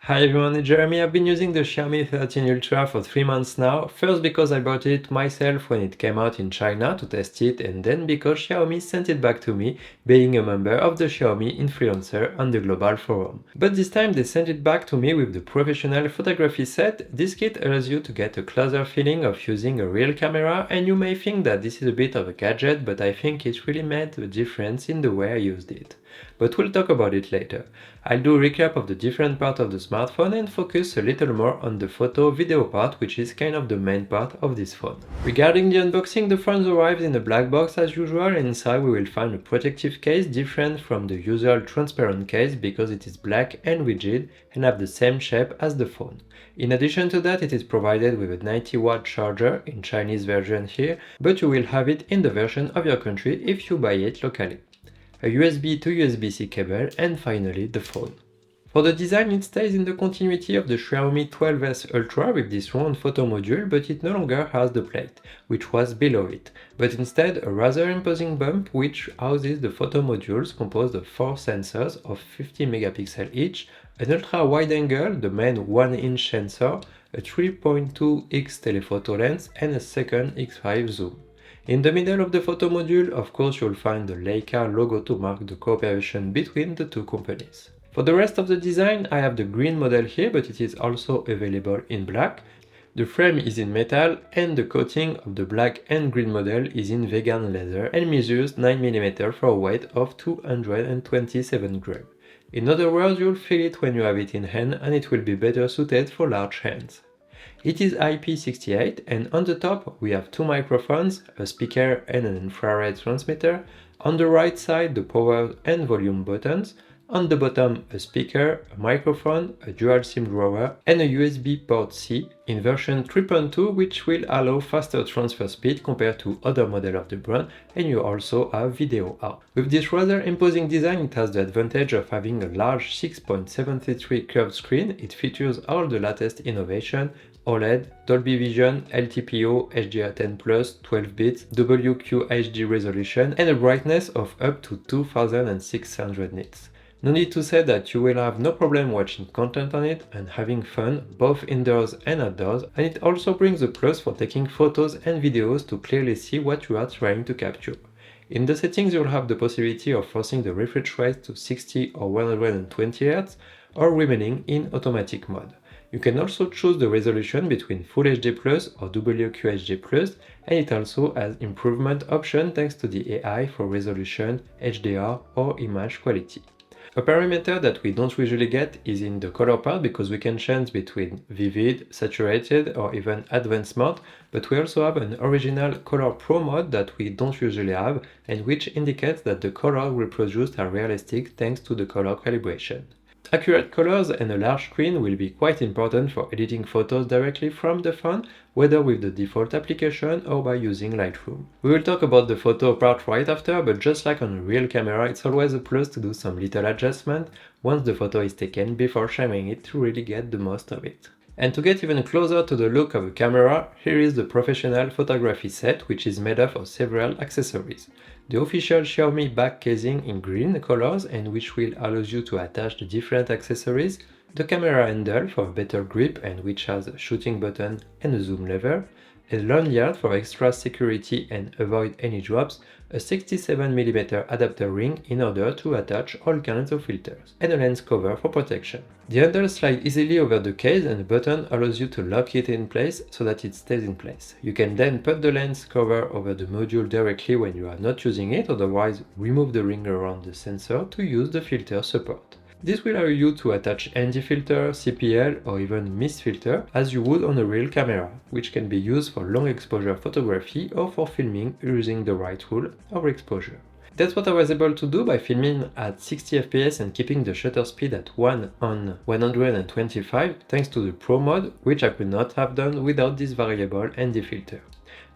Hi everyone, it's Jeremy. I've been using the Xiaomi 13 Ultra for 3 months now. First because I bought it myself when it came out in China to test it, and then because Xiaomi sent it back to me, being a member of the Xiaomi influencer on the global forum. But this time they sent it back to me with the professional photography set. This kit allows you to get a closer feeling of using a real camera, and you may think that this is a bit of a gadget, but I think it really made a difference in the way I used it. But we'll talk about it later. I'll do a recap of the different parts of the smartphone and focus a little more on the photo video part, which is kind of the main part of this phone. Regarding the unboxing, the phone arrives in a black box as usual, and inside we will find a protective case different from the usual transparent case because it is black and rigid and have the same shape as the phone. In addition to that, it is provided with a 90-watt charger in Chinese version here, but you will have it in the version of your country if you buy it locally. A USB to USB-C cable, and finally the phone. For the design, it stays in the continuity of the Xiaomi 12S Ultra with this round photo module, but it no longer has the plate, which was below it, but instead a rather imposing bump which houses the photo modules composed of 4 sensors of 50 megapixels each, an ultra-wide angle, the main 1-inch sensor, a 3.2x telephoto lens, and a second x5 zoom. In the middle of the photo module, of course, you'll find the Leica logo to mark the cooperation between the two companies. For the rest of the design, I have the green model here, but it is also available in black. The frame is in metal, and the coating of the black and green model is in vegan leather and measures 9mm for a weight of 227 grams. In other words, you'll feel it when you have it in hand, and it will be better suited for large hands. It is IP68, and on the top we have 2 microphones, a speaker and an infrared transmitter. On the right side the power and volume buttons. On the bottom a speaker, a microphone, a dual SIM drawer and a USB port C in version 3.2, which will allow faster transfer speed compared to other models of the brand, and you also have video out. With this rather imposing design, it has the advantage of having a large 6.73 curved screen. It features all the latest innovation: OLED, Dolby Vision, LTPO, HDR10+, 12 bits, WQHD resolution, and a brightness of up to 2600 nits. No need to say that you will have no problem watching content on it and having fun both indoors and outdoors, and it also brings a plus for taking photos and videos to clearly see what you are trying to capture. In the settings, you'll have the possibility of forcing the refresh rate to 60 or 120 Hz or remaining in automatic mode. You can also choose the resolution between Full HD Plus or WQHD Plus, and it also has improvement option thanks to the AI for resolution, HDR or image quality. A parameter that we don't usually get is in the color part, because we can change between vivid, saturated or even advanced mode, but we also have an original color pro mode that we don't usually have, and which indicates that the colors reproduced are realistic thanks to the color calibration. Accurate colors and a large screen will be quite important for editing photos directly from the phone, whether with the default application or by using Lightroom. We will talk about the photo part right after, but just like on a real camera, it's always a plus to do some little adjustment once the photo is taken before sharing it to really get the most of it. And to get even closer to the look of a camera, here is the professional photography set, which is made up of several accessories. The official Xiaomi back casing in green colors, and which will allow you to attach the different accessories, the camera handle for better grip and which has a shooting button and a zoom lever, a lanyard for extra security and avoid any drops, a 67mm adapter ring in order to attach all kinds of filters, and a lens cover for protection. The handle slides easily over the case, and the button allows you to lock it in place so that it stays in place. You can then put the lens cover over the module directly when you are not using it, otherwise remove the ring around the sensor to use the filter support. This will allow you to attach ND filter, CPL or even mist filter as you would on a real camera, which can be used for long exposure photography or for filming using the right tool or exposure. That's what I was able to do by filming at 60 fps and keeping the shutter speed at 1 on 125 thanks to the Pro mode, which I could not have done without this variable ND filter.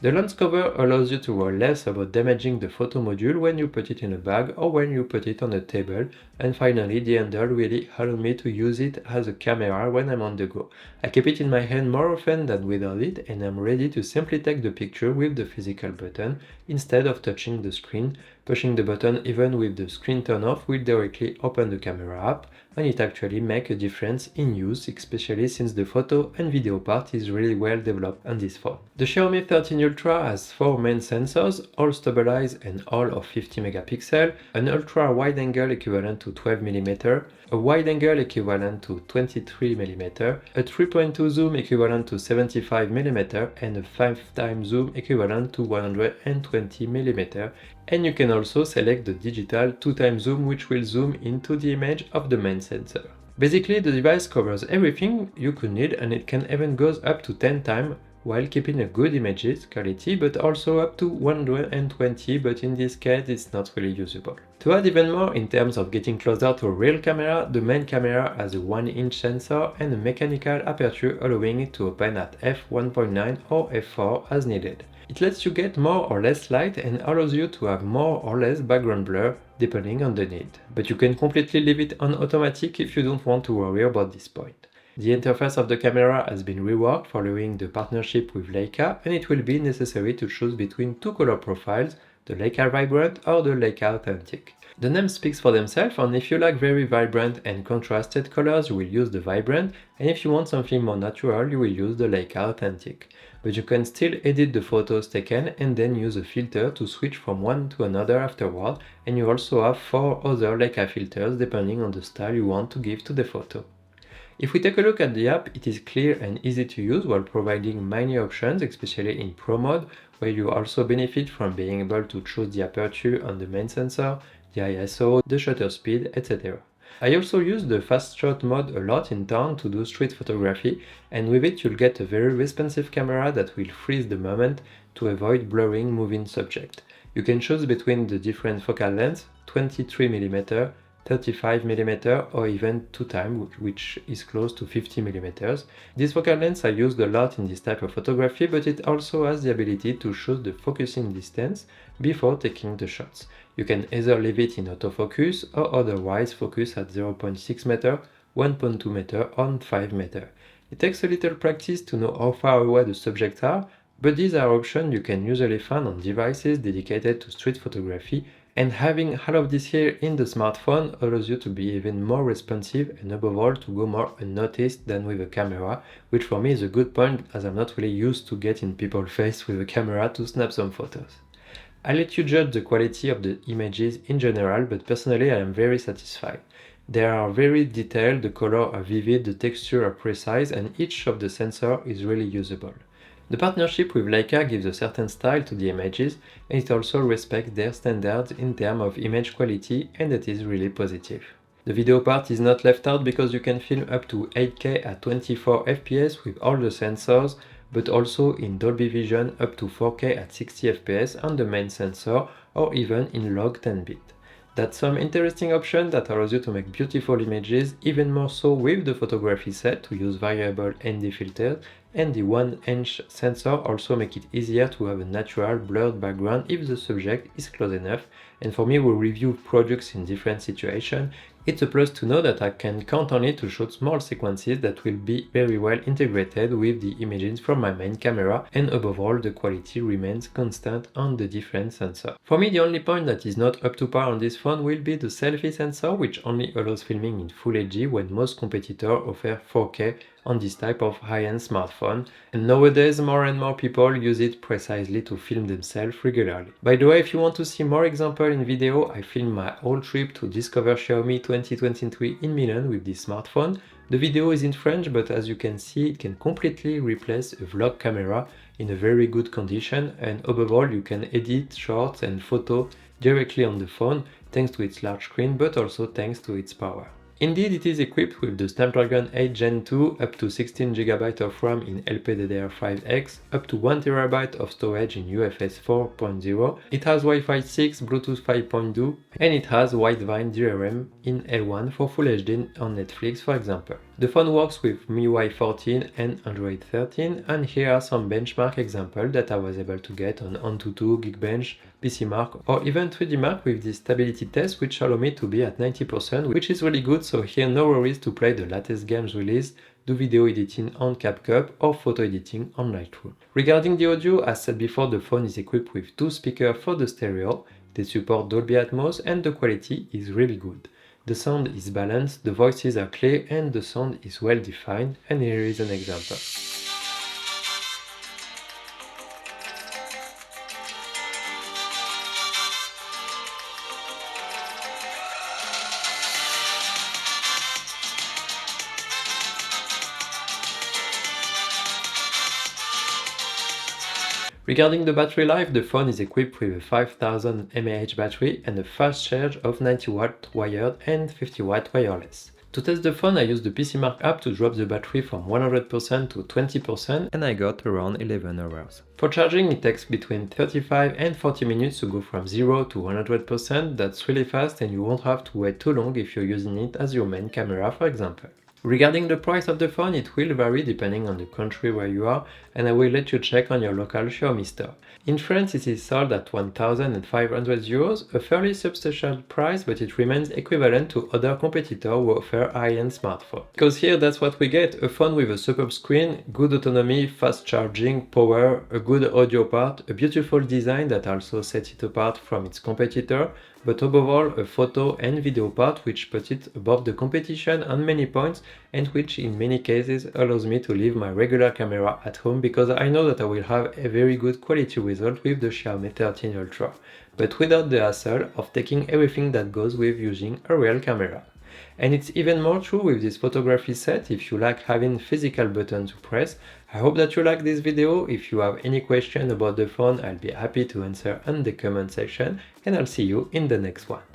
The lens cover allows you to worry less about damaging the photo module when you put it in a bag or when you put it on a table, and finally the handle really allowed me to use it as a camera when I'm on the go. I keep it in my hand more often than without it, and I'm ready to simply take the picture with the physical button instead of touching the screen, Pushing the button even with the screen turned off will directly open the camera app, and it actually makes a difference in use, especially since the photo and video part is really well developed on this phone. The Xiaomi 13 Ultra has 4 main sensors, all stabilized and all of 50 megapixels, an ultra wide angle equivalent to 12mm, a wide angle equivalent to 23mm, a 3.2 zoom equivalent to 75mm, and a 5x zoom equivalent to 120mm, and you can also select the digital 2x zoom, which will zoom into the image of the main sensor. Basically, the device covers everything you could need, and it can even go up to 10 times while keeping a good images quality, but also up to 120, but in this case it's not really usable. To add even more in terms of getting closer to a real camera, the main camera has a 1-inch sensor and a mechanical aperture allowing it to open at f1.9 or f4 as needed. It lets you get more or less light and allows you to have more or less background blur depending on the need. But you can completely leave it on automatic if you don't want to worry about this point. The interface of the camera has been reworked following the partnership with Leica, and it will be necessary to choose between two color profiles, the Leica Vibrant or the Leica Authentic. The name speaks for themselves, and if you like very vibrant and contrasted colors, you will use the Vibrant, and if you want something more natural, you will use the Leica Authentic. But you can still edit the photos taken and then use a filter to switch from one to another afterward, and you also have 4 other Leica filters depending on the style you want to give to the photo. If we take a look at the app, it is clear and easy to use while providing many options, especially in Pro mode, where you also benefit from being able to choose the aperture on the main sensor, the ISO, the shutter speed, etc. I also use the fast shot mode a lot in town to do street photography, and with it you'll get a very responsive camera that will freeze the moment to avoid blurring moving subject. You can choose between the different focal lengths, 23mm, 35mm or even 2x, which is close to 50mm. These focal lengths are used a lot in this type of photography, but it also has the ability to choose the focusing distance before taking the shots. You can either leave it in autofocus or otherwise focus at 0.6 meter, 1.2 meter or 5 meter. It takes a little practice to know how far away the subjects are, but these are options you can usually find on devices dedicated to street photography, and having all of this here in the smartphone allows you to be even more responsive and above all to go more unnoticed than with a camera, which for me is a good point as I'm not really used to getting people's face with a camera to snap some photos. I'll let you judge the quality of the images in general, but personally I am very satisfied. They are very detailed, the colors are vivid, the texture are precise, and each of the sensors is really usable. The partnership with Leica gives a certain style to the images, and it also respects their standards in terms of image quality, and that is really positive. The video part is not left out because you can film up to 8K at 24 FPS with all the sensors, but also in Dolby Vision up to 4K at 60 FPS on the main sensor, or even in log 10-bit. That's some interesting option that allows you to make beautiful images, even more so with the photography set to use variable ND filters, and the 1-inch sensor also make it easier to have a natural blurred background if the subject is close enough, and for me who review products in different situations, it's a plus to know that I can count on it to shoot small sequences that will be very well integrated with the images from my main camera, and above all the quality remains constant on the different sensors. For me the only point that is not up to par on this phone will be the selfie sensor, which only allows filming in Full HD when most competitors offer 4K on this type of high-end smartphone, and nowadays more and more people use it precisely to film themselves regularly. By the way, if you want to see more examples in video, I filmed my whole trip to discover Xiaomi 2023 in Milan with this smartphone. The video is in French, but as you can see, it can completely replace a vlog camera in a very good condition, and above all you can edit shorts and photos directly on the phone thanks to its large screen, but also thanks to its power. Indeed, it is equipped with the Snapdragon 8 Gen 2, up to 16GB of RAM in LPDDR5X, up to 1TB of storage in UFS 4.0, it has Wi-Fi 6, Bluetooth 5.2, and it has Widevine DRM in L1 for Full HD on Netflix, for example. The phone works with MIUI 14 and Android 13, and here are some benchmark examples that I was able to get on Antutu, Geekbench, PCMark, or even 3DMark with this stability test, which allow me to be at 90%, which is really good, so here no worries to play the latest games released, do video editing on CapCut or photo editing on Lightroom. Regarding the audio, as said before, the phone is equipped with 2 speakers for the stereo. They support Dolby Atmos and the quality is really good. The sound is balanced, the voices are clear and the sound is well defined, and here is an example. Regarding the battery life, the phone is equipped with a 5000 mAh battery and a fast charge of 90W wired and 50W wireless. To test the phone, I used the PCMark app to drop the battery from 100% to 20% and I got around 11 hours. For charging, it takes between 35 and 40 minutes to go from 0 to 100%. That's really fast and you won't have to wait too long if you're using it as your main camera, for example. Regarding the price of the phone, it will vary depending on the country where you are, and I will let you check on your local Xiaomi store. In France, it is sold at 1,500 euros, a fairly substantial price, but it remains equivalent to other competitors who offer high-end smartphones. Because here that's what we get, a phone with a superb screen, good autonomy, fast charging, power, a good audio part, a beautiful design that also sets it apart from its competitor, but above all a photo and video part which puts it above the competition on many points and which in many cases allows me to leave my regular camera at home because I know that I will have a very good quality result with the Xiaomi 13 Ultra, but without the hassle of taking everything that goes with using a real camera. And it's even more true with this photography set if you like having physical button to press. I hope that you like this video. If you have any question about the phone, I'll be happy to answer in the comment section and I'll see you in the next one.